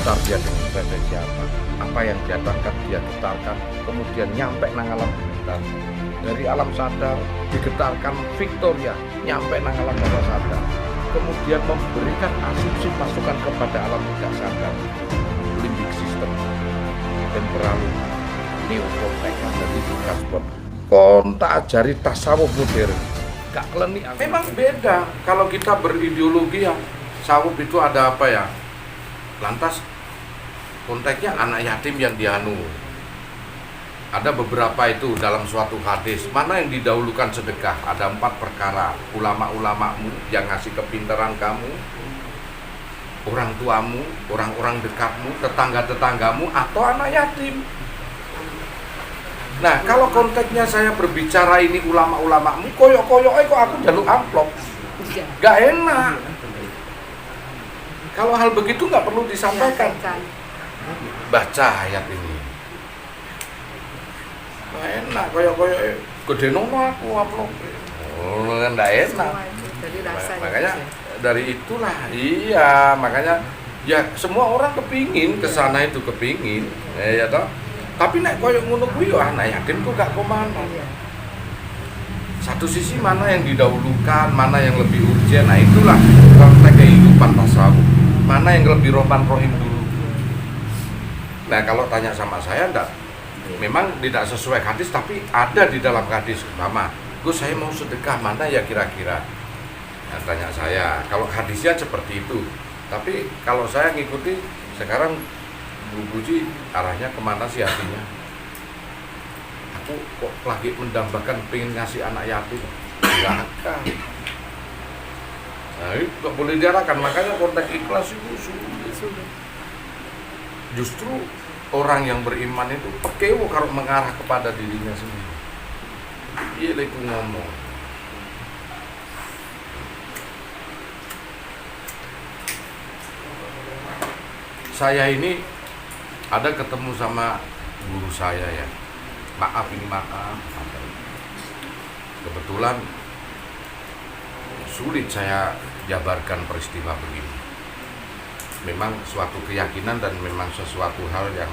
daftar dia dengan strategi apa yang dia tangkap dia getarkan, kemudian nyampe nang alam bawah. Dari alam sadar digetarkan Victoria nyampe nang alam bawah sadar, kemudian memberikan asumsi masukan kepada alam tidak sadar, limbic system, temporal, neokortex, jadi transport. Kontak ajari tasawuf modern, gak klenik. Memang beda kalau kita berideologi yang tasawuf itu ada apa ya? Lantas konteksnya anak yatim yang dianu. Ada beberapa itu dalam suatu hadis, mana yang didahulukan sedekah? Ada 4 perkara. Ulama-ulamamu yang ngasih kepintaran kamu, orang tuamu, orang-orang dekatmu, tetangga-tetanggamu, atau anak yatim. Nah, kalau konteksnya saya berbicara ini ulama-ulamamu, koyok-koyok kok aku jaluk amplop. Gak enak. Kalau hal begitu nggak perlu disampaikan. Baca ayat ini. Nggak enak, koyok-koyok gede nono aku amplop. Oh, nggak enak. Makanya dari itulah, iya, makanya ya semua orang kepingin kesana itu kepingin, ya toh. Tapi nek koyok ngono kuwi yo anak yatim tuh gak kemana. Satu sisi mana yang didahulukan, mana yang lebih urgent, nah itulah konteks kehidupan tasawuf. Mana yang lebih roman rohim dulu. Nah kalau tanya sama saya, enggak, memang tidak sesuai hadis, tapi ada di dalam hadis. Mama, Gus saya mau sedekah, mana ya kira-kira? Nah, tanya saya, kalau hadisnya seperti itu. Tapi kalau saya ngikuti sekarang, Bu Buji arahnya kemana sih hatinya? Aku kok lagi mendambakan pengen ngasih anak yatim. Enggak akan. Nah itu gak boleh diarahkan, makanya konteks ikhlas itu sulit. Justru orang yang beriman itu pekewo kalau mengarah kepada dirinya sendiri. Iya aku ngomong. Saya ini ada ketemu sama guru saya ya. Maaf. Kebetulan sulit saya jabarkan peristiwa begini. Memang suatu keyakinan dan memang sesuatu hal yang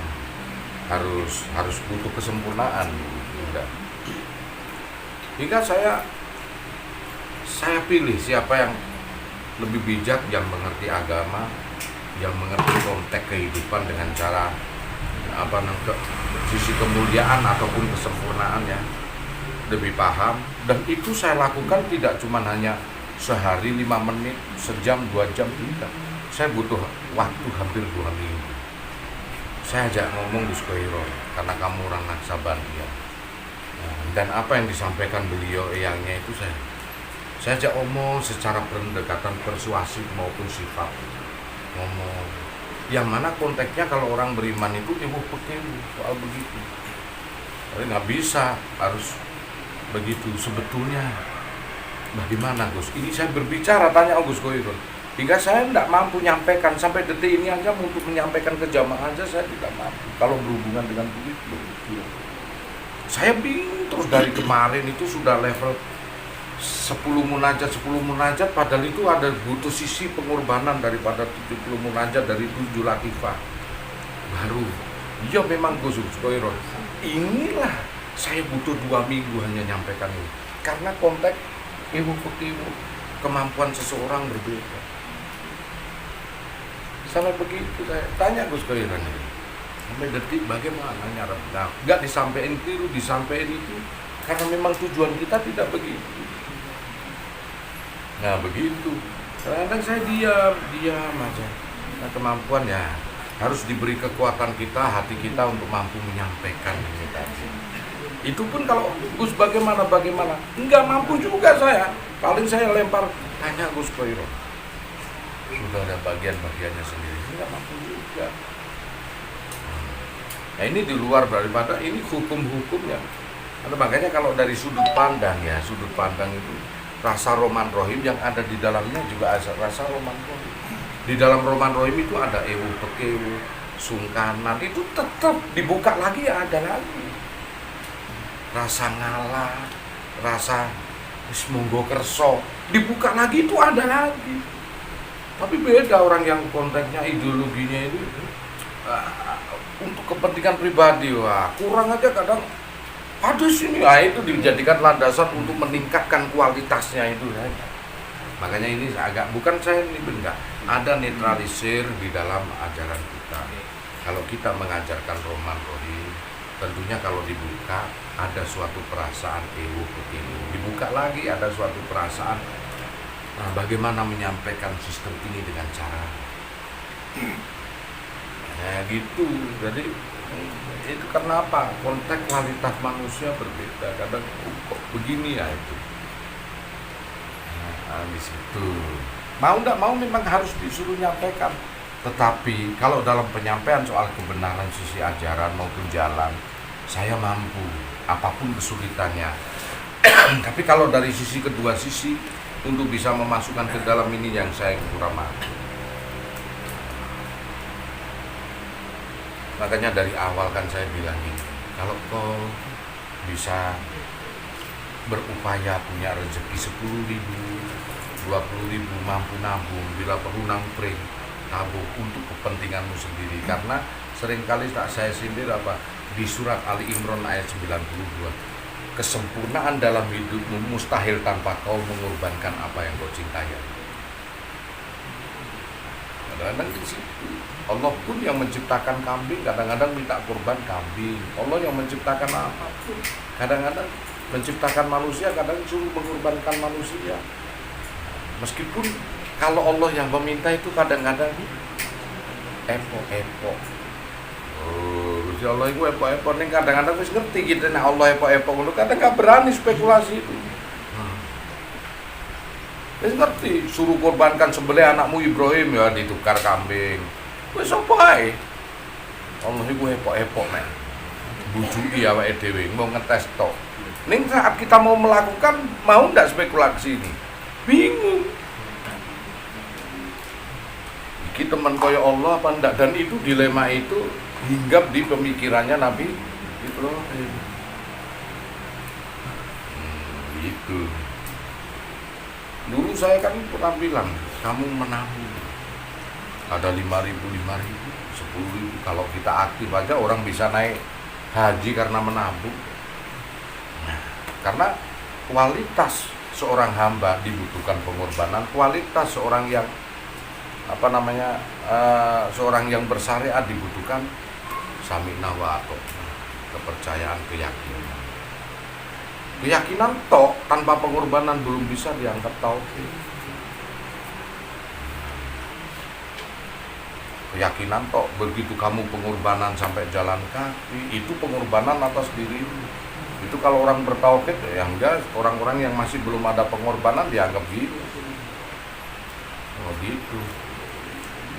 harus butuh kesempurnaan. Enggak. Hingga saya pilih siapa yang lebih bijak, yang mengerti agama, yang mengerti konteks kehidupan dengan cara sisi kemuliaan ataupun kesempurnaan ya, lebih paham. Dan itu saya lakukan tidak cuma hanya sehari 5 menit, sejam, 2 jam, tidak. Saya butuh waktu hampir 2 minggu. Saya ajak ngomong Gus Koiro, karena kamu orang Naksabandia. Dan apa yang disampaikan beliau eyangnya itu saya ajak ngomong secara pendekatan persuasif maupun sifat. Ngomong yang mana konteksnya kalau orang beriman itu soal begitu. Tapi nggak bisa harus begitu sebetulnya. Bagaimana Gus? Ini saya berbicara tanya Gus Koiro. Hingga saya tidak mampu menyampaikan sampai detik ini aja, untuk menyampaikan ke jamaah aja saya tidak mampu. Kalau berhubungan dengan begitu, saya bingung terus dari kemarin itu sudah level 10 munajat, padahal itu ada butuh sisi pengorbanan daripada 70 munajat dari 7 latifah baru. Iya memang Gus Koiro, inilah saya butuh 2 minggu hanya nyampaikan ini karena konteks ilmu kemampuan seseorang berbeda. Sampai begitu saya tanya Gus Koiro ini sampai detik bagaimana nyarap, nah, nggak disampaikan keliru, disampaikan itu karena memang tujuan kita tidak begitu. Nah begitu, kadang-kadang saya diam aja. Nah kemampuan ya harus diberi kekuatan kita, hati kita untuk mampu menyampaikan ini tadi. Itu pun kalau Gus bagaimana, enggak mampu juga saya. Paling saya lempar, tanya Gus Koiro. Sudah ada bagian-bagiannya sendiri, enggak mampu juga. Nah ini di luar daripada ini hukum-hukumnya. Makanya kalau dari sudut pandang itu rasa roman rohim yang ada di dalamnya juga ada rasa roman rohim. Di dalam roman rohim itu ada ewu pekewu, sungkanan, itu tetap dibuka lagi ya ada lagi. Rasa ngalah, rasa semonggo kerso, dibuka lagi itu ada lagi. Tapi beda orang yang konteksnya ideologinya itu untuk kepentingan pribadi, wah kurang aja kadang. Ada sini, itu dijadikan landasan untuk meningkatkan kualitasnya itu ya. Makanya ini agak, bukan saya ini enggak, ada netralisir di dalam ajaran kita. Kalau kita mengajarkan Roman Rohim, tentunya kalau dibuka ada suatu perasaan ewu ketimu, dibuka lagi ada suatu perasaan, nah, bagaimana menyampaikan sistem ini dengan cara gitu. Jadi itu karena apa? Konteks kualitas manusia berbeda. Kadang kok begini ya itu. Di situ. Mau nggak mau memang harus disuruh nyampaikan. Tetapi kalau dalam penyampaian soal kebenaran sisi ajaran maupun jalan, saya mampu apapun kesulitannya. Tapi kalau dari sisi kedua sisi untuk bisa memasukkan ke dalam ini yang saya kurang mampu. Makanya dari awal kan saya bilang ini, kalau kau bisa berupaya punya rezeki 10.000, 20.000, mampu nabung, bila perlu nangpring, tabung untuk kepentinganmu sendiri. Karena seringkali tak saya sindir apa di surat Ali Imran ayat 92, kesempurnaan dalam hidupmu mustahil tanpa kau mengorbankan apa yang kau cintai. Kadang-kadang di situ Allah pun yang menciptakan kambing kadang-kadang minta kurban kambing. Allah yang menciptakan apapun kadang-kadang menciptakan manusia, kadang suruh mengorbankan manusia. Meskipun kalau Allah yang meminta itu kadang-kadang epo-epo. Allah itu epo-epo nih kadang-kadang wis ngerti gitu, nah Allah epo-epo lu kadang nggak berani spekulasi itu. Wis ngerti suruh korbankan sembelih anakmu Ibrahim ya ditukar kambing. Wis apa ae. Allah iku epo-epo nek. Bujuki awake dhewe mau ngetes tok. Ning saat kita mau melakukan mau ndak spekulasi ini? Bingung. Iki teman kaya Allah apa ndak, dan itu dilema itu hinggap di pemikirannya Nabi Ibrahim. Gitu. Dulu saya kan pernah bilang, kamu menabung. Ada 5.000, 10.000. Kalau kita aktif aja orang bisa naik haji karena menabung. Nah, karena kualitas seorang hamba dibutuhkan pengorbanan, kualitas seorang yang seorang yang bersyariat dibutuhkan sami'na wa ata'na, kepercayaan, keyakinan. Keyakinan tok tanpa pengorbanan belum bisa dianggap tauhid. Keyakinan tok, begitu kamu pengorbanan sampai jalan kaki, itu pengorbanan atas dirimu. Itu kalau orang bertauhid ya enggak, orang-orang yang masih belum ada pengorbanan dianggap gitu. Oh gitu.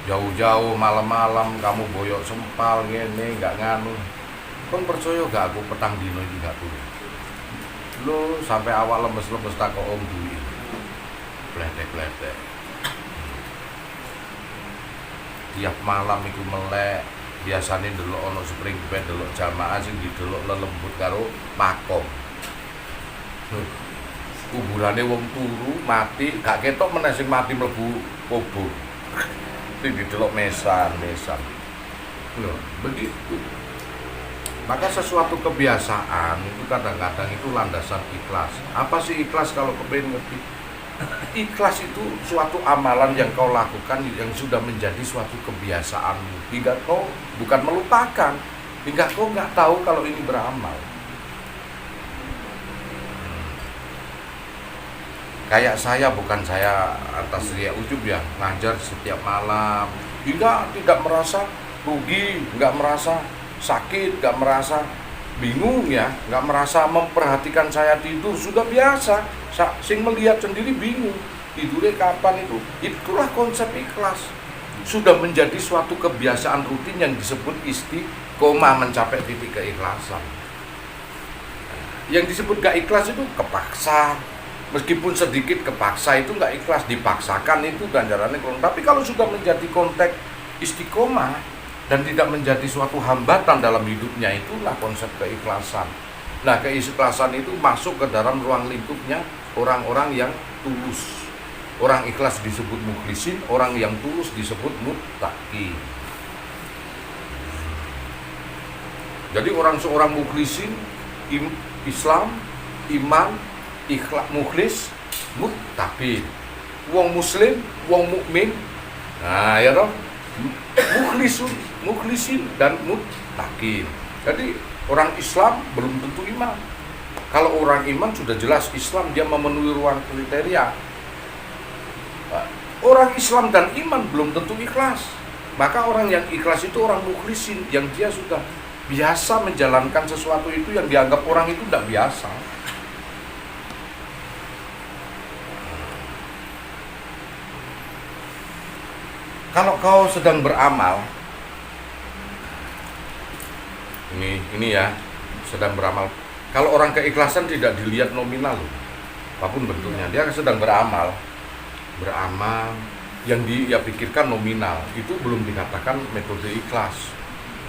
Jauh-jauh malam-malam kamu boyok sempal ngene enggak nganu. Kon percaya gak aku petang dino iki gak turun. Lo sampai awal lemes-lemes tak kok om duit. Pletek-pletek. Tiap malam iku melek, biasane ndelok ana spring bed, ndelok jamaah sing didelok lelembut karo makom. Kuburane wong turu mati, gak ketok meneh sing mati mlebu kubur. Sing didelok mesan. Loh, begitu. Maka sesuatu kebiasaan itu kadang-kadang itu landasan ikhlas. Apa sih ikhlas kalau kepengen ngerti? Ikhlas itu suatu amalan yang kau lakukan yang sudah menjadi suatu kebiasaanmu hingga kau bukan melupakan, hingga kau nggak tahu kalau ini beramal. Kayak saya, bukan saya atas ria ujub ya, ngajar setiap malam hingga tidak merasa rugi, nggak merasa sakit, nggak merasa bingung ya, nggak merasa memperhatikan saya tidur, sudah biasa. Sing melihat sendiri bingung tidurnya kapan itu. Itulah konsep ikhlas, sudah menjadi suatu kebiasaan rutin yang disebut istiqomah, mencapai titik keikhlasan. Yang disebut gak ikhlas itu kepaksa, meskipun sedikit kepaksa itu gak ikhlas, dipaksakan itu ganjarannya kurang. Tapi kalau sudah menjadi konteks istiqomah dan tidak menjadi suatu hambatan dalam hidupnya, itulah konsep keikhlasan. Nah, keikhlasan itu masuk ke dalam ruang lingkupnya orang-orang yang tulus. Orang ikhlas disebut mukhlisin, orang yang tulus disebut muttaqi. Jadi seorang mukhlisin, Islam, iman, ikhlas, mukhlis, muttaqin. Wong muslim, wong mukmin. Nah, ya toh. Mukhlisin dan muttaqin. Jadi orang Islam belum tentu iman. Kalau orang iman sudah jelas Islam, dia memenuhi ruang kriteria. Orang Islam dan iman belum tentu ikhlas. Maka orang yang ikhlas itu orang mukhlisin, yang dia sudah biasa menjalankan sesuatu itu yang dianggap orang itu tidak biasa. Kalau kau sedang beramal, ini ya, sedang beramal. Kalau orang keikhlasan tidak dilihat nominal, apapun bentuknya, dia sedang beramal, yang dia pikirkan nominal, itu belum dikatakan metode ikhlas.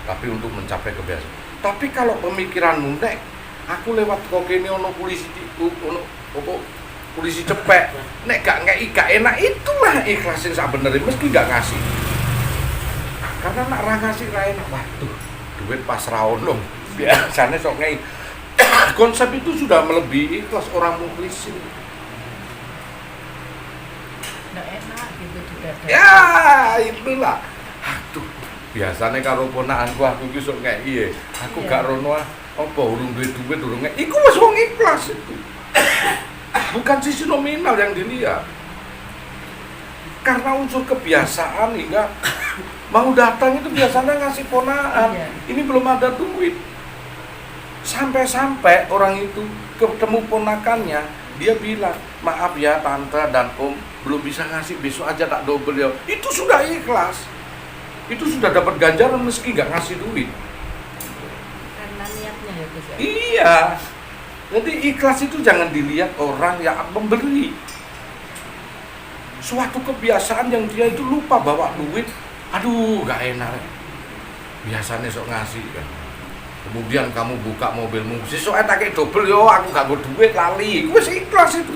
Tapi untuk mencapai kebiasaan. Tapi kalau pemikiranmu, nek, aku lewat kokene ono polisi polisi cepek, nek gak enak, itulah ikhlasin sebenarnya, meski gak ngasih. Karena nak ra ngasih ra enak, waduh, duit pas ra ono, biasanya sok ngei. Konsep itu sudah melebihi ikhlas orang mukhlisin. Nggak enak gitu juga. Ya, itulah. Aduh, biasanya karo ponakanku aku ki sok ngei, aku gak rono apa urung duit urung ngei. Iku wis wong ikhlas itu. Bukan sisi nominal yang dilihat. Karena unsur kebiasaan hingga mau datang itu biasanya ngasih ponakan. Ini belum ada duit. Sampai-sampai orang itu ketemu ponakannya, dia bilang, maaf ya tante dan om, belum bisa ngasih, besok aja tak double ya. Itu sudah ikhlas. Itu sudah dapat ganjaran meski nggak ngasih duit. Karena niatnya ya Gus. Iya. Jadi ikhlas itu jangan dilihat orang yang memberi. Suatu kebiasaan yang dia itu lupa bawa duit, aduh gak enak. Biasanya sok ngasih kan. Kemudian kamu buka mobilmu, sesuk tak kei double yo, aku gak nggo duit lali. Wis ikhlas itu.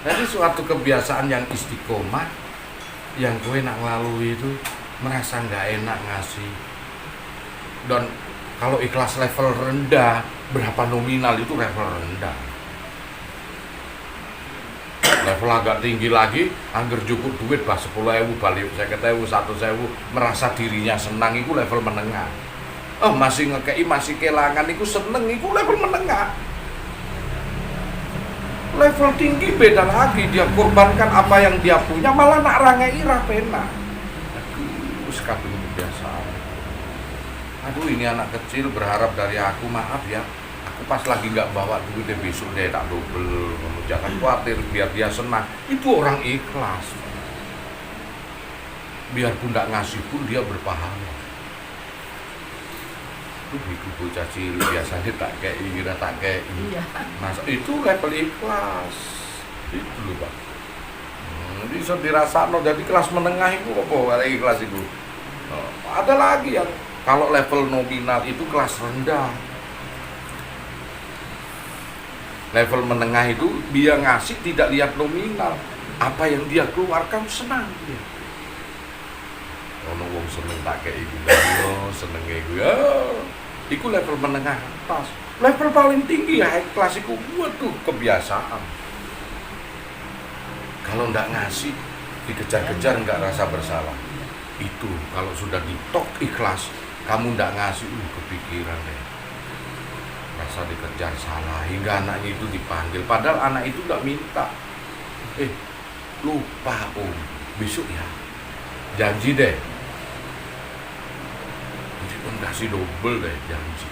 Jadi suatu kebiasaan yang istiqomah, yang kowe nak nglalui itu merasa gak enak ngasih. Dan kalau ikhlas level rendah, berapa nominal itu level rendah. Level agak tinggi lagi, angger cukup duit bah 10.000 balik 50.000 1.000, merasa dirinya senang, itu level menengah. Oh masih ngekei, masih kelangan, itu seneng, itu level menengah. Level tinggi beda lagi, dia korbankan apa yang dia punya, malah nak rangai rapena. Aduh, kabeh kebiasaan. Aduh, ini anak kecil berharap dari aku, maaf ya, aku pas lagi nggak bawa duit deh, besok deh tak double. Jangan khawatir, biar dia senang. Itu orang ikhlas. Biarpun nggak ngasih pun dia berpahala. Itu bocah cilik biasanya tak kayak kira tak kayak Iya. Mas, itu level ikhlas. Itu loh Pak. Jadi bisa dirasakno, jadi kelas menengah itu apa kalau ikhlas itu. Ada lagi yang kalau level nominal itu kelas rendah. Level menengah itu dia ngasih tidak lihat nominal, apa yang dia keluarkan senang dia. Ono wong seneng tak kayak iku, seneng iku ya. Iku level menengah atas. Level paling tinggi ya high class iku waduh kebiasaan. Kalau ndak ngasih dikejar-kejar nggak rasa bersalah. Itu kalau sudah ditok ikhlas, kamu ndak ngasih kepikiran deh. Rasa dikejar salah hingga anaknya itu dipanggil, padahal anak itu nggak minta. Lupa om, besok ya janji deh, jadi om kasih double deh janji.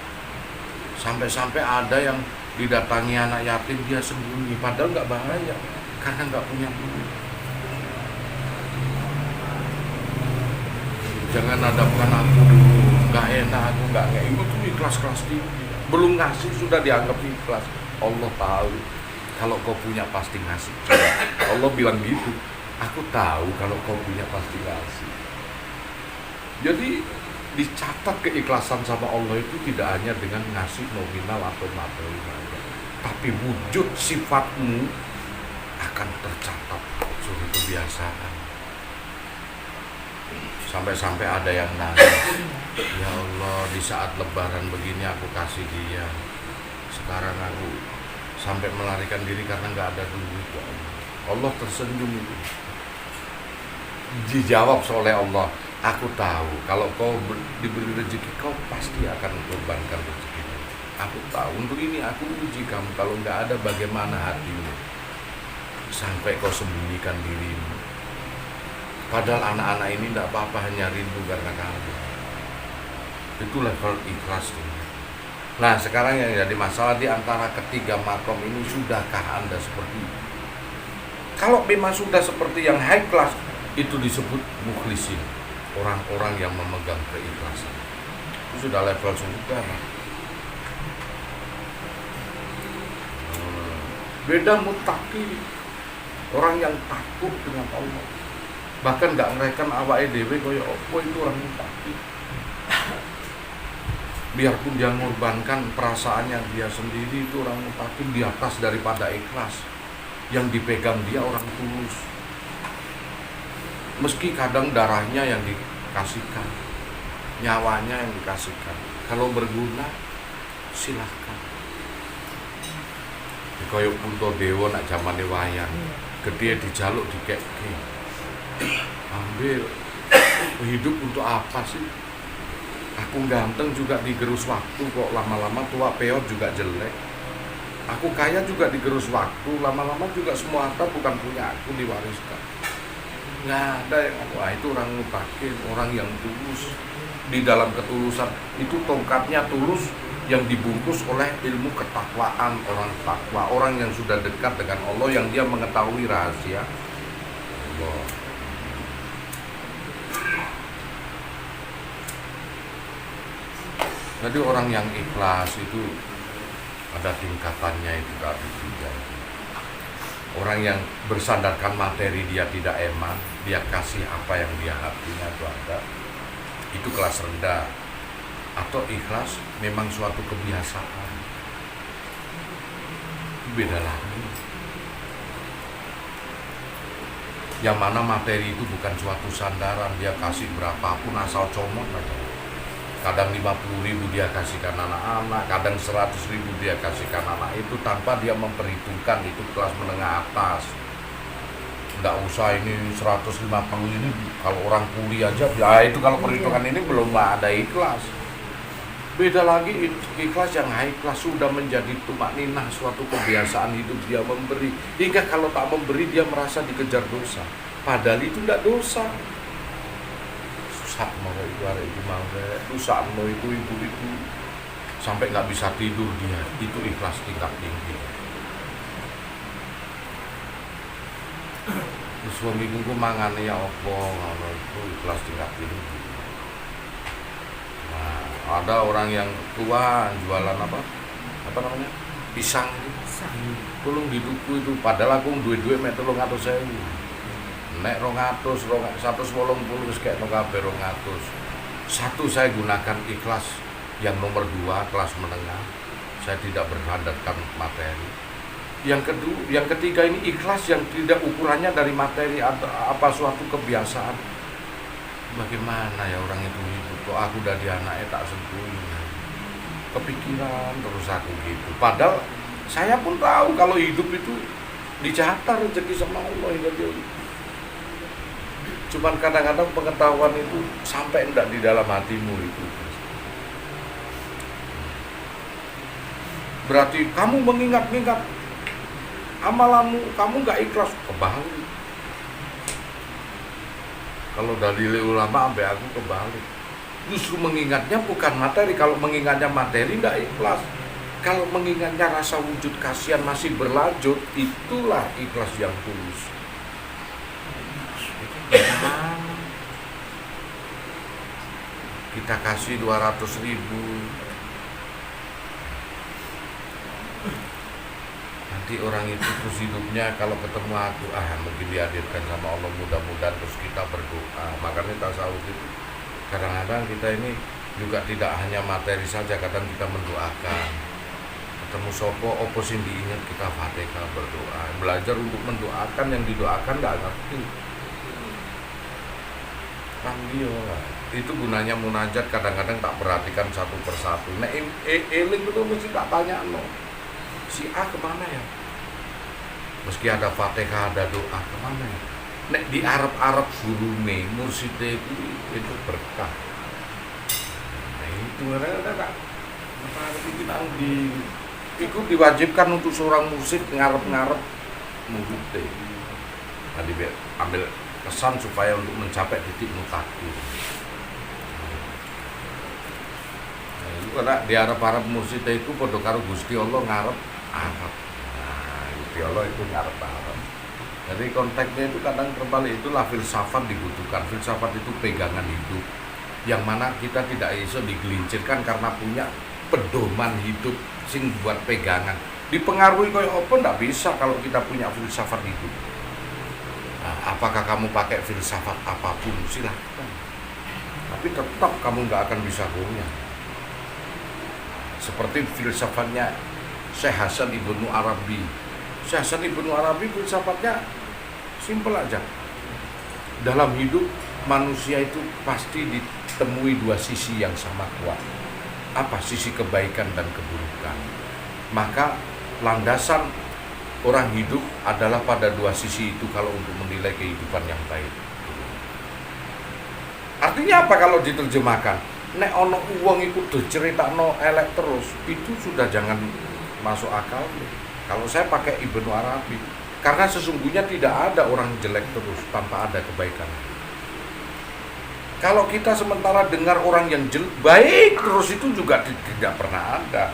Sampai-sampai ada yang didatangi anak yatim, dia sembunyi, padahal nggak bahaya karena nggak punya duit. Jangan hadapkan aku dulu, nggak enak, aku nggak itu tuh ikhlas-kelas tinggi. Belum ngasih sudah dianggap ikhlas. Allah tahu kalau kau punya pasti ngasih. Allah bilang gitu. Aku tahu kalau kau punya pasti ngasih. Jadi dicatat keikhlasan sama Allah itu tidak hanya dengan ngasih nominal atau materi saja, tapi wujud sifatmu akan tercatat sebagai kebiasaan. Sampai-sampai ada yang nangis, ya Allah, di saat lebaran begini aku kasih dia, sekarang aku sampai melarikan diri karena nggak ada duit. Ya Allah, Allah tersenyum itu. Dijawab oleh Allah, aku tahu kalau kau diberi rezeki, kau pasti akan korbankan rezeki. Aku tahu, untuk ini aku uji kamu. Kalau nggak ada, bagaimana hatimu sampai kau sembunyikan dirimu. Padahal anak-anak ini tidak apa-apa, hanya rindu karena kamu. Itu level ikhlas. Nah, sekarang yang jadi masalah di antara ketiga makom ini, sudahkah Anda seperti itu? Kalau memang sudah seperti yang high class, itu disebut mukhlisin, orang-orang yang memegang keikhlasan. Itu sudah level sudah. Beda muttaqi, orang yang takut dengan Allah, bahkan gak ngereken awake dhewe kaya apa, itu orang muttaqi. Biarpun dia mengorbankan perasaannya dia sendiri, itu orang muttaqi di atas daripada ikhlas. Yang dipegang dia orang tulus. Meski kadang darahnya yang dikasihkan, nyawanya yang dikasihkan. Kalau berguna, silahkan. Kayak Puntadewa nak zamane wayang, gede dijaluk dikeke. Ambil, hidup untuk apa sih? Aku ganteng juga digerus waktu kok, lama-lama tua peot juga jelek. Aku kaya juga digerus waktu, lama-lama juga semua harta bukan punya aku, diwariskan. Nggak ada yang, wah itu orang muttaqin, orang yang tulus. Di dalam ketulusan itu tongkatnya tulus, yang dibungkus oleh ilmu ketakwaan, orang takwa, orang yang sudah dekat dengan Allah, yang dia mengetahui rahasia Allah. Jadi orang yang ikhlas itu ada tingkatannya, itu ada tiga. Orang yang bersandarkan materi, dia tidak eman, dia kasih apa yang dia hatinya, itu ada. Itu kelas rendah. Atau ikhlas memang suatu kebiasaan, beda lagi. Yang mana materi itu bukan suatu sandaran, dia kasih berapapun asal comot aja. Kadang 50.000 dia kasihkan anak-anak, kadang 100.000 dia kasihkan anak itu, tanpa dia memperhitungkan itu kelas menengah atas. Nggak usah ini 150 ini, kalau orang kuli aja, ya itu kalau perhitungan ini belum ada ikhlas. Beda lagi ikhlas yang high class, sudah menjadi tumakninah, suatu kebiasaan hidup dia memberi. Hingga kalau tak memberi dia merasa dikejar dosa. Padahal itu tidak dosa. Susah mau itu hari itu mau susah mau itu ibu-ibu sampai nggak bisa tidur dia. Itu ikhlas tingkat tinggi. Suamiku ku mangane ya apa, itu ikhlas tingkat tinggi. Ada orang yang tua jualan apa namanya, pisang tolong di tuku itu, padahal aku duit mek 300.000, nek 180 wis kek no kabeh 200. Satu, saya gunakan ikhlas yang nomor 2, kelas menengah, saya tidak berhandapkan materi. Yang ketiga ini ikhlas yang tidak ukurannya dari materi atau apa suatu kebiasaan. Bagaimana ya orang itu hidup, kok aku udah di anaknya tak sentuhin, kepikiran terus aku gitu. Padahal saya pun tahu kalau hidup itu dicatat rezeki sama Allah hingga dia. Cuman kadang-kadang pengetahuan itu sampai enggak di dalam hatimu itu. Berarti kamu mengingat-ingat amalanmu, kamu nggak ikhlas, kebalik. Kalau dari ulama sampai aku kebalik. Justru mengingatnya bukan materi. Kalau mengingatnya materi tidak ikhlas. Kalau mengingatnya rasa wujud kasihan masih berlanjut, itulah ikhlas yang tulus. Kita kasih 200.000, nanti orang itu terus hidupnya kalau ketemu aku, mungkin dihadirkan sama Allah, mudah-mudahan, terus kita berdoa. Makanya tasawuf itu kadang-kadang kita ini juga tidak hanya materi saja, kadang kita mendoakan. Ketemu sopo, opo sing diingat, kita Fatihah berdoa. Belajar untuk mendoakan, yang didoakan nggak ngerti. Lah. Itu gunanya munajat, kadang-kadang tak perhatikan satu persatu. Nek eling itu mesti tak tanya no. Si A kemana ya? Meski ada Fatihah, ada doa, kemana ya? Nek di Arab gurune murside itu berkah. Nah itu ada bikin di itu diwajibkan untuk seorang musik ngarep-ngarep murite. Tadi ambil kesan supaya untuk mencapai titik mutakin. Nah, itu karena di Arab murside itu padha karo Gusti Allah ngarep Arab. Nah, Gusti Allah itu ngarep Arab. Jadi konteksnya itu kadang terbalik, itulah filsafat dibutuhkan. Filsafat itu pegangan hidup yang mana kita tidak bisa digelincirkan karena punya pedoman hidup sing buat pegangan. Dipengaruhi kayak apa ndak bisa kalau kita punya filsafat hidup. Nah, apakah kamu pakai filsafat apapun silahkan, tapi tetap kamu nggak akan bisa goyah. Seperti filsafatnya Syekh Hasan Ibnu Arabi. Syekh Hasan Ibnu Arabi filsafatnya simpel aja. Dalam hidup manusia itu pasti ditemui dua sisi yang sama kuat. Apa? Sisi kebaikan dan keburukan. Maka landasan orang hidup adalah pada dua sisi itu kalau untuk menilai kehidupan yang baik. Artinya apa kalau diterjemahkan? Nek ono uang itu diceritakno elek terus, itu sudah jangan masuk akal. Kalau saya pakai Ibnu Arabi, karena sesungguhnya tidak ada orang jelek terus tanpa ada kebaikan. Kalau kita sementara dengar orang yang baik terus, itu juga tidak pernah ada.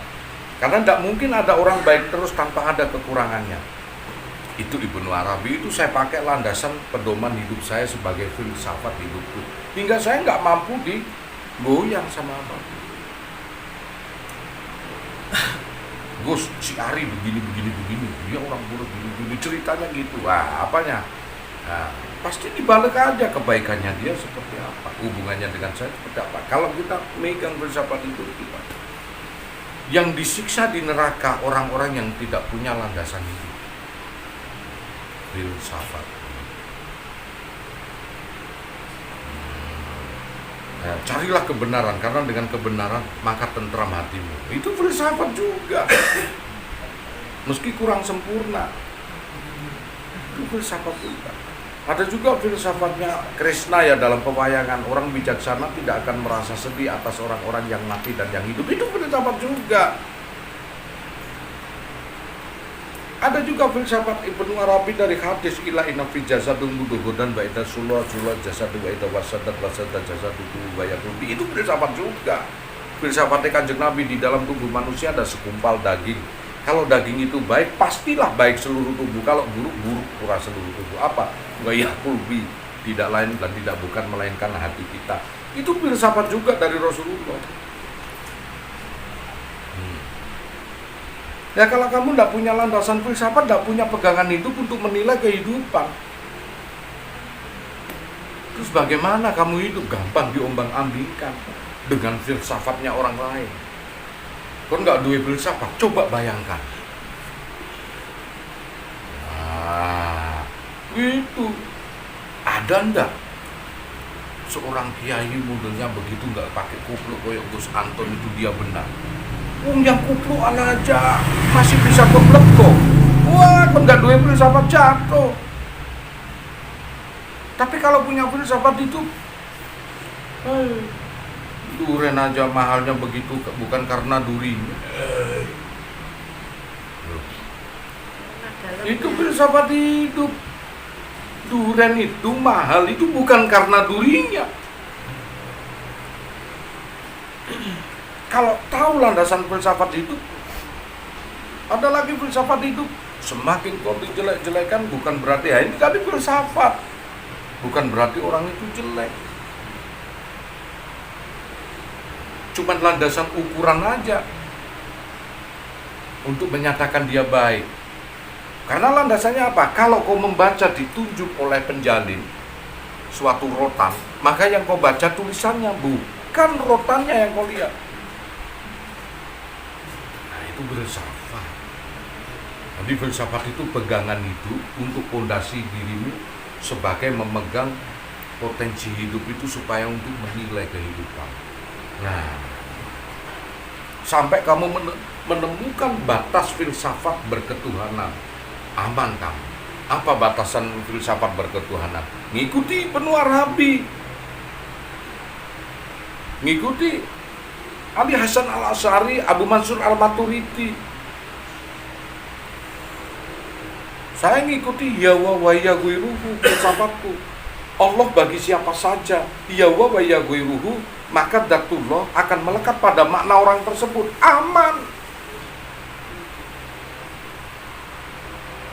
Karena tidak mungkin ada orang baik terus tanpa ada kekurangannya. Itu Ibnu Arabi, itu saya pakai landasan pedoman hidup saya sebagai filsafat hidupku. Hingga saya nggak mampu digoyang sama apa. Gus, si Ari begini, dia orang buruk begini, ceritanya gitu. Wah, apanya? Nah, pasti dibalik aja kebaikannya dia seperti apa, hubungannya dengan saya seperti apa. Kalau kita megang filsafat itu, kita yang disiksa di neraka orang-orang yang tidak punya landasan hidup. Filsafat. Nah, carilah kebenaran, karena dengan kebenaran maka tentram hatimu. Itu filsafat juga. Meski kurang sempurna, itu filsafat juga. Ada juga filsafatnya Krishna ya, dalam pewayangan, orang bijaksana tidak akan merasa sedih atas orang-orang yang mati dan yang hidup. Itu filsafat juga. Ada juga filsafat Ibnu Arabi dari hadis ila inna fi jasadun muduhudan wa idza sulla jasadu wa idza wasadat jasadu wa yaqubi. Itu filsafat juga. Filsafatnya Kanjeng Nabi, di dalam tubuh manusia ada segumpal daging. Kalau daging itu baik, pastilah baik seluruh tubuh. Kalau buruk pura seluruh tubuh. Apa? Wa yaqubi, tidak lain dan tidak bukan melainkan hati kita. Itu filsafat juga dari Rasulullah. Ya kalau kamu tidak punya landasan filsafat, tidak punya pegangan hidup untuk menilai kehidupan, terus bagaimana kamu hidup? Gampang diombang-ambingkan dengan filsafatnya orang lain. Kau nggak duwe filsafat, coba bayangkan. Nah, itu ada ndak seorang kiai modelnya begitu, nggak pakai kupluk koyok Gus Anton, itu dia benar. Yang kupluan aja masih bisa keblek kok. Wah, kok nggak duwe filsafat jatuh. Tapi kalau punya filsafat itu, duren aja mahalnya begitu, bukan karena durinya. Itu filsafat hidup. Duren itu mahal itu bukan karena durinya. Kalau tahu landasan filsafat hidup, ada lagi filsafat hidup. Semakin kau dijelek-jelekan bukan berarti ini tadi filsafat, bukan berarti orang itu jelek. Cuman landasan ukuran aja untuk menyatakan dia baik. Karena landasannya apa? Kalau kau membaca ditunjuk oleh penjalin suatu rotan, maka yang kau baca tulisannya, bukan rotannya yang kau lihat. Itu filsafat. Jadi filsafat itu pegangan hidup untuk fondasi dirimu sebagai memegang potensi hidup itu supaya untuk menilai kehidupan. Nah, sampai kamu menemukan batas filsafat berketuhanan, aman kamu. Apa batasan filsafat berketuhanan? Ngikuti benua Arabi, ngikuti Ali Hasan Al-Asy'ari, Abu Mansur Al-Maturidi. Saya ngikuti Yawa wa ya ghairuhu, filsafatku. Allah bagi siapa saja, Yawa wa ya ghairuhu, maka dzatullah akan melekat pada makna orang tersebut. Aman.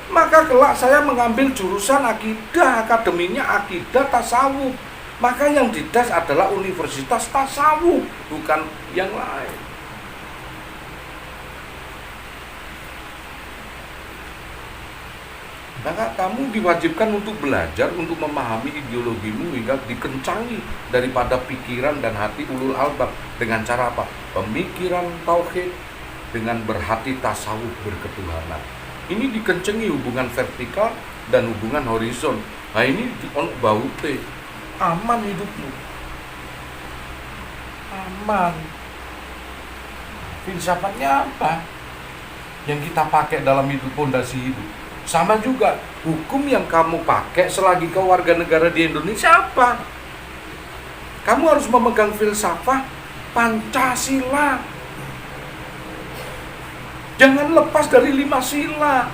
Maka kelak saya mengambil jurusan akidah, akademinya akidah tasawuf. Maka yang dites adalah universitas tasawuf, bukan yang lain. Maka kamu diwajibkan untuk belajar, untuk memahami ideologimu hingga dikencangi daripada pikiran dan hati ulul albab. Dengan cara apa? Pemikiran tauhid dengan berhati tasawuf berketuhanan. Ini dikencengi hubungan vertikal dan hubungan horizon. Nah ini baute. Aman hidupmu. Aman. Filsafatnya apa? Yang kita pakai dalam hidup, pondasi hidup. Sama juga, hukum yang kamu pakai selagi kau warga negara di Indonesia apa? Kamu harus memegang filsafat Pancasila. Jangan lepas dari 5 sila.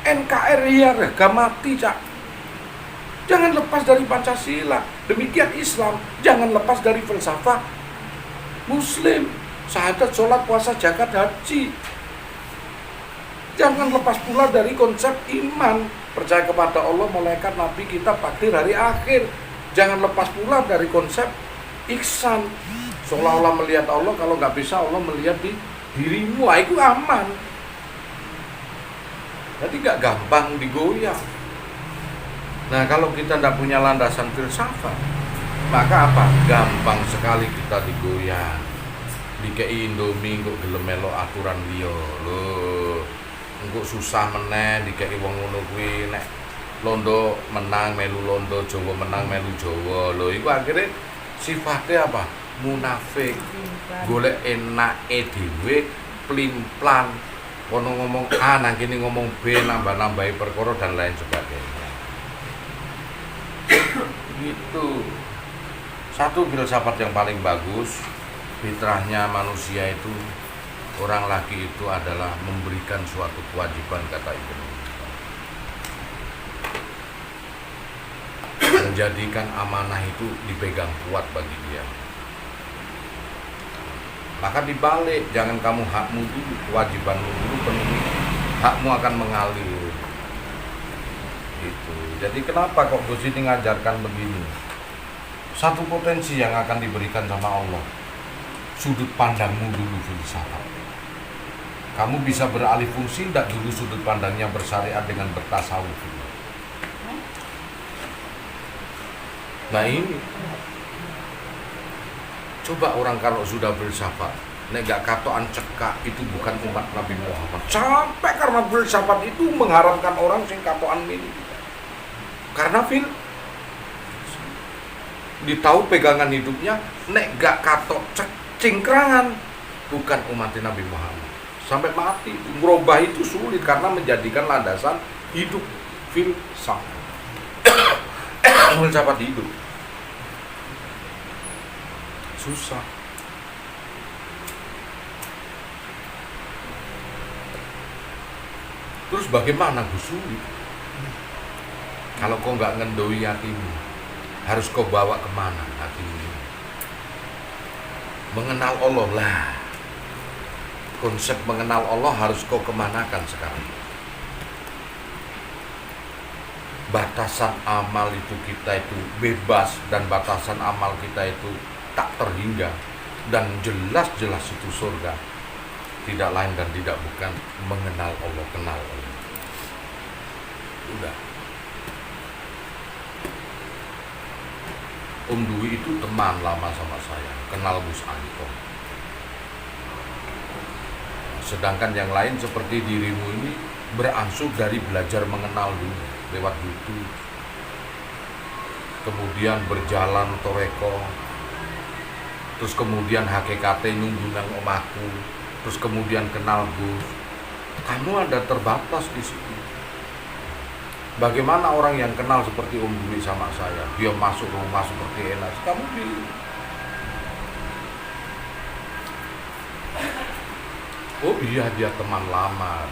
NKRI harga mati, Cak. Jangan lepas dari Pancasila. Demikian Islam, jangan lepas dari filsafat Muslim. Syahadat, sholat, puasa, zakat, haji. Jangan lepas pula dari konsep iman, percaya kepada Allah, malaikat, nabi, kitab, takdir, hari akhir. Jangan lepas pula dari konsep ihsan, seolah-olah melihat Allah, kalau nggak bisa Allah melihat di dirimu. Itu aman. Jadi nggak gampang digoyang. Nah, kalau kita tidak punya landasan filsafat, maka apa? Gampang sekali kita digoyang. Dikei Indomie kok gelem melok aturan liya lho. Engko susah meneh dikei wong ngono kuwi, nek londo menang melu londo, Jawa menang melu Jawa. Lho iku akhirnya sifatnya apa? Munafik. Golek enake dhewe, plin-plan. Kono ngomong A nang kene ngomong B, nambah-nambahi perkara dan lain sebagainya. Gitu. Satu filsafat yang paling bagus, fitrahnya manusia itu, orang laki itu adalah memberikan suatu kewajiban, kata Ibnu. Menjadikan amanah itu dipegang kuat bagi dia. Maka dibalik, jangan kamu hakmu dulu, kewajibanmu dulu penuhi, hakmu akan mengalir. Gitu. Jadi kenapa kok Gus ini ngajarkan begini? Satu potensi yang akan diberikan sama Allah, sudut pandangmu dulu filsafat. Kamu bisa beralih fungsi tidak dulu sudut pandangnya bersyariat dengan bertasawuf. Nah ini, coba orang kalau sudah filsafat, nek gak katoan cekak, itu bukan umat Nabi Muhammad. Sampai karena filsafat itu mengharamkan orang sing katoan ini. Karena ditahu pegangan hidupnya, nek gak katok cingkrangan, bukan umat Nabi Muhammad. Sampai mati, merubah itu sulit karena menjadikan landasan hidup filsafat. Filsafat hidup susah. Terus bagaimana Gus sulit? Kalau kau nggak ngendoi hatimu, harus kau bawa kemana hatimu? Mengenal Allah lah. Konsep mengenal Allah harus kau kemanakan sekarang. Batasan amal itu kita itu bebas, dan batasan amal kita itu tak terhingga, dan jelas-jelas itu surga. Tidak lain dan tidak bukan mengenal Allah, kenal Allah. Udah. Om Dwi itu teman lama sama saya, kenal Gus Anton. Sedangkan yang lain seperti dirimu ini berangsur dari belajar mengenal dulu lewat YouTube. kemudian berjalan toreko, terus kemudian HKKT nunggu nang omahku, terus kemudian kenal Gus. Kamu ada terbatas di situ. Bagaimana orang yang kenal seperti Om Dwi sama saya, dia masuk rumah seperti enak, kamu pilih. Oh iya, dia teman lama.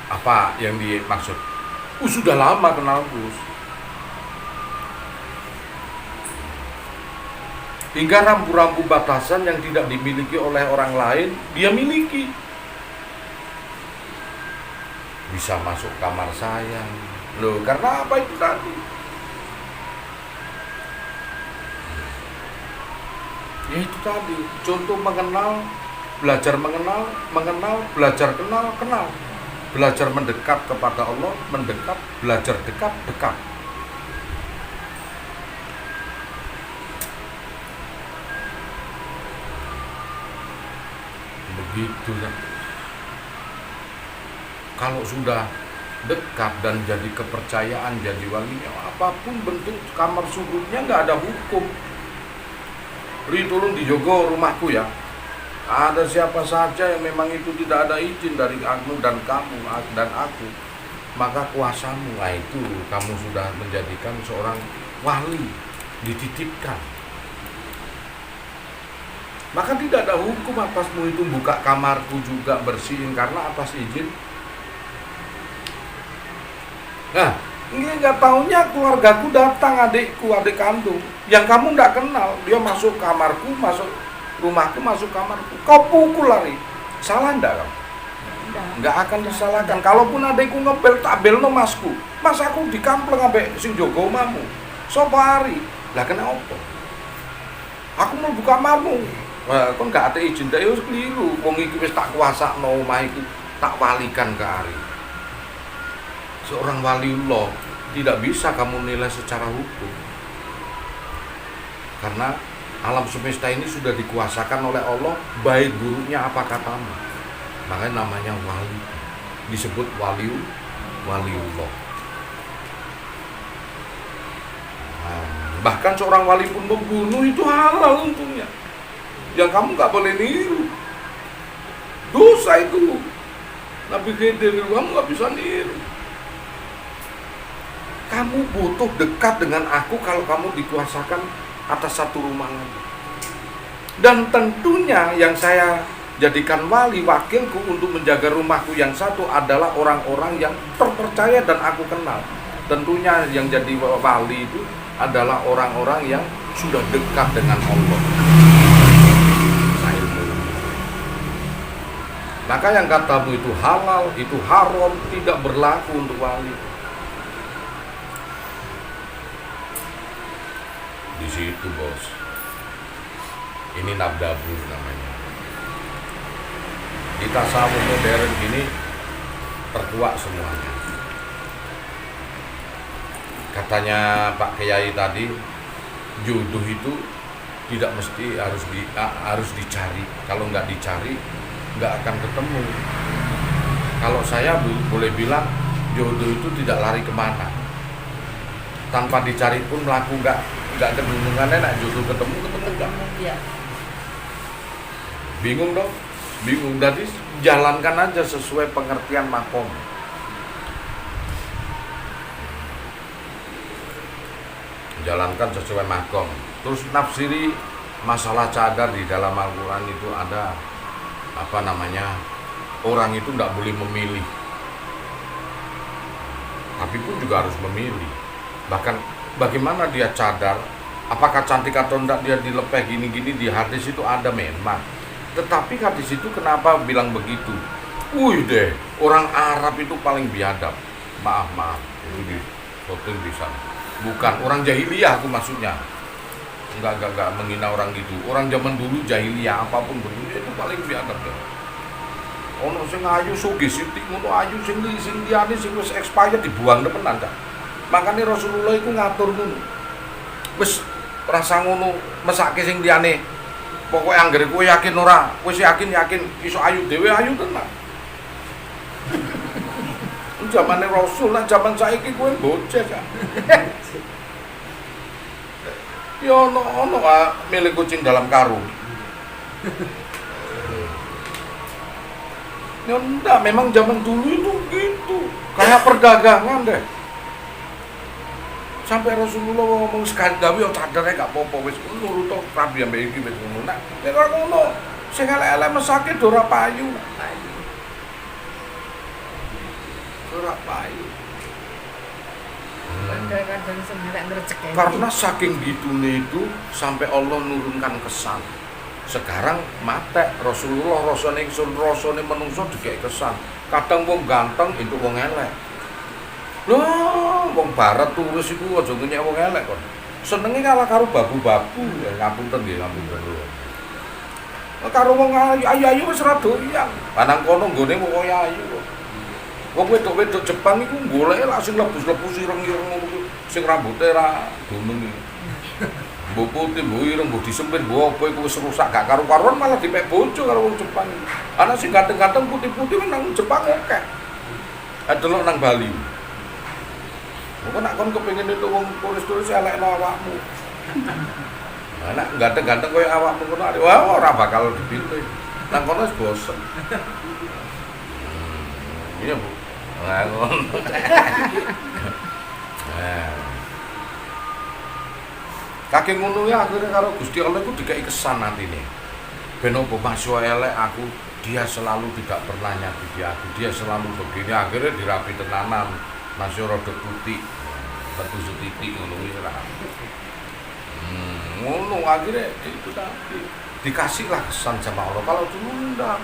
Apa yang dimaksud? Sudah lama kenal Gus. Hingga rambu-rambu batasan yang tidak dimiliki oleh orang lain, dia miliki. Bisa masuk kamar saya. Loh, karena apa itu tadi? Ya itu tadi, contoh mengenal, belajar mengenal, belajar kenal. Belajar mendekat kepada Allah, mendekat, belajar dekat. Begitu kan. Kalau sudah dekat dan jadi kepercayaan, jadi walinya, apapun bentuk kamar sudutnya nggak ada hukum. Ri, tolong dijogo rumahku ya. Ada siapa saja yang memang itu tidak ada izin dari aku dan kamu dan aku, maka kuasamu, itu kamu sudah menjadikan seorang wali, dititipkan. Maka tidak ada hukum atasmu itu buka kamarku juga, bersihin karena atas izin. Nah, ini nggak taunya keluargaku datang, adikku, adik kandung, yang kamu nggak kenal, dia masuk kamarku, masuk rumahku, masuk kamarku, kau pukul lari, salah ndak kamu? Nggak akan disalahkan. Kalaupun adikku ngebel, tak belno masku, mas aku dikampleng ambek sing jaga omahmu, sopo hari, lah kena opo? Aku mau buka kamarmu, wah, kau nggak ada izin, dah harus keliru. Wong iki wis tak kuasa no omah iku, tak walikan ke hari. Seorang waliullah tidak bisa kamu nilai secara hukum, karena alam semesta ini sudah dikuasakan oleh Allah, baik buruknya apa katamu. Makanya namanya wali, disebut waliullah. Bahkan seorang wali pun membunuh itu halal untungnya, yang kamu nggak boleh niru. Dosa itu. Nabi Khidir, kamu nggak bisa niru. Kamu butuh dekat dengan aku kalau kamu dikuasakan atas satu rumah lagi. Dan tentunya yang saya jadikan wali, wakilku untuk menjaga rumahku yang satu adalah orang-orang yang terpercaya dan aku kenal. Tentunya yang jadi wali itu adalah orang-orang yang sudah dekat dengan Allah. Maka yang katamu itu halal, itu haram, tidak berlaku untuk wali. Di situ bos, ini nabdabur namanya. Di tasawuf modern gini terkuak semuanya. Katanya Pak Kiai tadi, jodoh itu tidak mesti harus dicari. Kalau nggak dicari, nggak akan ketemu. Kalau saya boleh bilang, jodoh itu tidak lari kemana. Tanpa dicari pun melaku nggak kebingungannya, nak jodoh ketemu nggak. Ya. Bingung dong, bingung. Jadi jalankan aja sesuai pengertian makom. Jalankan sesuai makom. Terus nafsiri masalah cadar di dalam Al-Quran itu ada orang itu nggak boleh memilih, tapi pun juga harus memilih. Bahkan bagaimana dia cadar, apakah cantik atau enggak dia dilepeh gini-gini, di hadis itu ada memang. Tetapi hadis itu kenapa bilang begitu? Wih deh, orang Arab itu paling biadab. Maaf, itu di shooting di sana. Bukan orang jahiliyah aku maksudnya. Enggak menghina orang gitu. Orang zaman dulu jahiliyah apapun bentuknya itu paling biadab deh. Ono sing ayu sugih sithik ngono, ayu sing liyane sing wis expired dibuang depenan ta. Makane Rasulullah iku ngatur ngono. Wis rasa ngono mesake sing liyane. Pokoke anggere kowe yakin ora, wis yakin iso ayu dhewe, ayu tenan. zamane Rasul, nak zaman saiki kowe bocah kan. Ya ono milih kucing dalam karung. Ya enggak, memang zaman dulu itu gitu. Kayak perdagangan deh. Sampai Rasulullah ngomong sekali gawe yo cadare gak apa-apa wis nurut tok rabi ambek iki wis ngono. Nek ora ngono, sing elek-elek mesake ora payu. Ora payu. Kadang-kadang sebenarnya ngercek. Karena saking gitune itu sampai Allah nurunkan kesan. Sekarang mate Rasulullah rasane ingsun rasane menungso dikek kesan. Kadang wong ganteng entuk wong elek. Loh, wong barat turis iku aja ngenyek wong elek kok. Senenge kalah karo babu-babu. Ya ngapunten nggih, ngapunten. Karo wong ayu-ayu wis ora doyan. Panang kono nggone wong ayu kok. Wong wedok-wedok Jepang iku goleke langsung lebus-lebus ireng-ireng ngono kuwi. Sing rambuté ra gunung iki. Mbok putih, mbok ireng, mbok disempit, mbok apa iku wis rusak gak karu-karuan malah dipek bojo karo wong Jepang. Ana sing ganteng-ganteng putih-putih nang Jepang akeh. Adelok nang Bali. Kok nak kon kepengin itu wong turis-turis elekno awakmu. Anak ganteng-ganteng koyo awakmu ngono wah ora bakal dipilih. Nang kono wis bosen. Iya, Bu. Nah, ngono. Kakek ngono ya akhirnya karo Gusti Allah iku dikai kesan atine. Ben opo masuk elek aku, dia selalu tidak pernah nyakiti aku. Dia selalu begini akhirnya dirapi tenanan. Masih rada putih. Batu setitik ngono wis ora. Ngono akhirnya itu tadi dikasihlah kesan sama Allah. Kalau dulu enggak.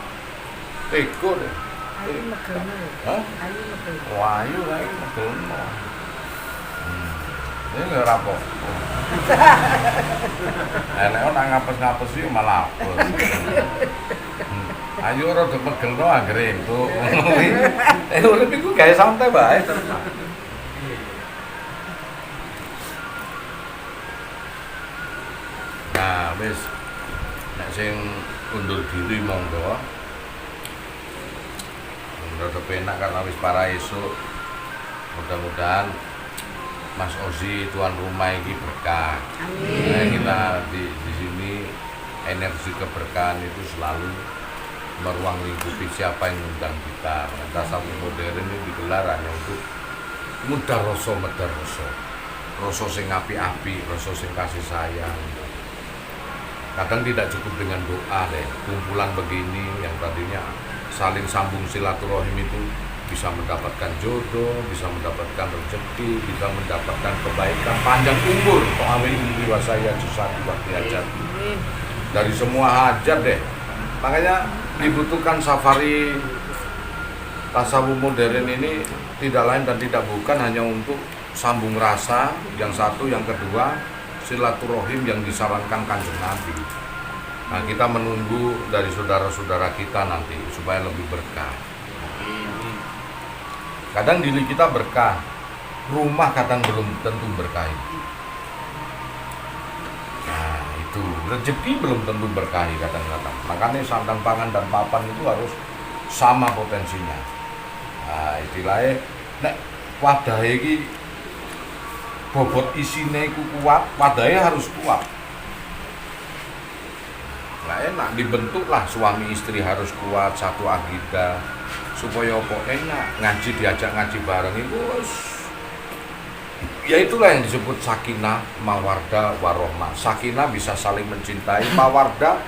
Ego deh. Ayu megelno. Hah? Ayu megelno. Wayu kae megelno. Ini nggak rapor. Elek nak ngapes-ngapes iki malah apes. Ayu rada megelno anggere entuk. Urip iku gawe santai bae. Nah, wis nek sing undur diri monggo. Rada penak karena wis para esuk. Mudah-mudahan Mas Ozi tuan rumah ini berkah. Amin. Nah, kita di sini energi keberkahan itu selalu meruang lingkupi siapa yang mengundang kita. Tasawuf modern ini digelar hanya untuk mudaroso medaroso. Rasa sing api-api, rasa sing kasih sayang. Kadang tidak cukup dengan doa deh. Kumpulan begini yang tadinya saling sambung silaturahim itu bisa mendapatkan jodoh, bisa mendapatkan rezeki, bisa mendapatkan kebaikan, panjang umur. Amin umri wasaya jusati waktu hajat. Dari semua hajat deh. Makanya dibutuhkan safari tasawuf modern ini tidak lain dan tidak bukan hanya untuk sambung rasa, yang satu, yang kedua silaturahim yang disarankan Kanjeng Nabi. Nah, kita menunggu dari saudara-saudara kita nanti supaya lebih berkah. Kadang diri kita berkah, rumah kadang belum tentu berkah. Nah, itu rezeki belum tentu berkah kadang-kadang. Makanya sandang pangan dan papan itu harus sama potensinya. Nah, istilahnya nek wadah iki bobot isine iku kuat, wadahnya harus kuat. Nah, enak dibentuklah suami istri harus kuat, satu akidah supaya apa enak ngaji, diajak ngaji bareng itu ya itulah yang disebut sakinah, mawardah, warohmah. Sakinah bisa saling mencintai, mawardah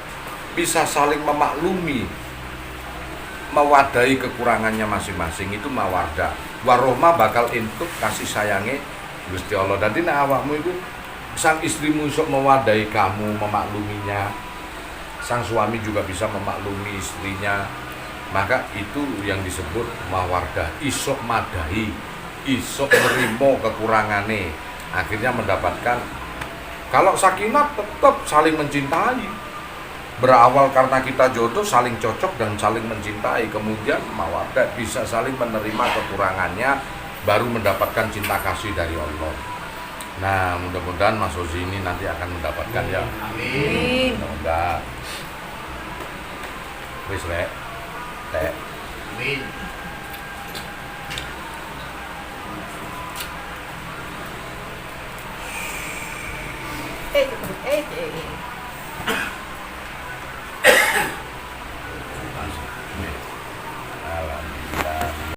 bisa saling memaklumi, mewadahi kekurangannya masing-masing, itu mawardah. Warohmah bakal entuk kasih sayangnya Gusti Allah. Dadi nek awakmu itu sang istrimu iso mewadahi kamu, memakluminya, sang suami juga bisa memaklumi istrinya, maka itu yang disebut mawardah. Isok madahi, isok nerimo kekurangane, akhirnya mendapatkan. Kalau sakinah tetap saling mencintai, berawal karena kita jodoh, saling cocok dan saling mencintai, kemudian mawardah bisa saling menerima kekurangannya, baru mendapatkan cinta kasih dari Allah. Nah, mudah-mudahan Mas Ozi ini nanti akan mendapatkan ya. Amin. Mudah-mudahan. Wis rek. Teh. Amin. eh.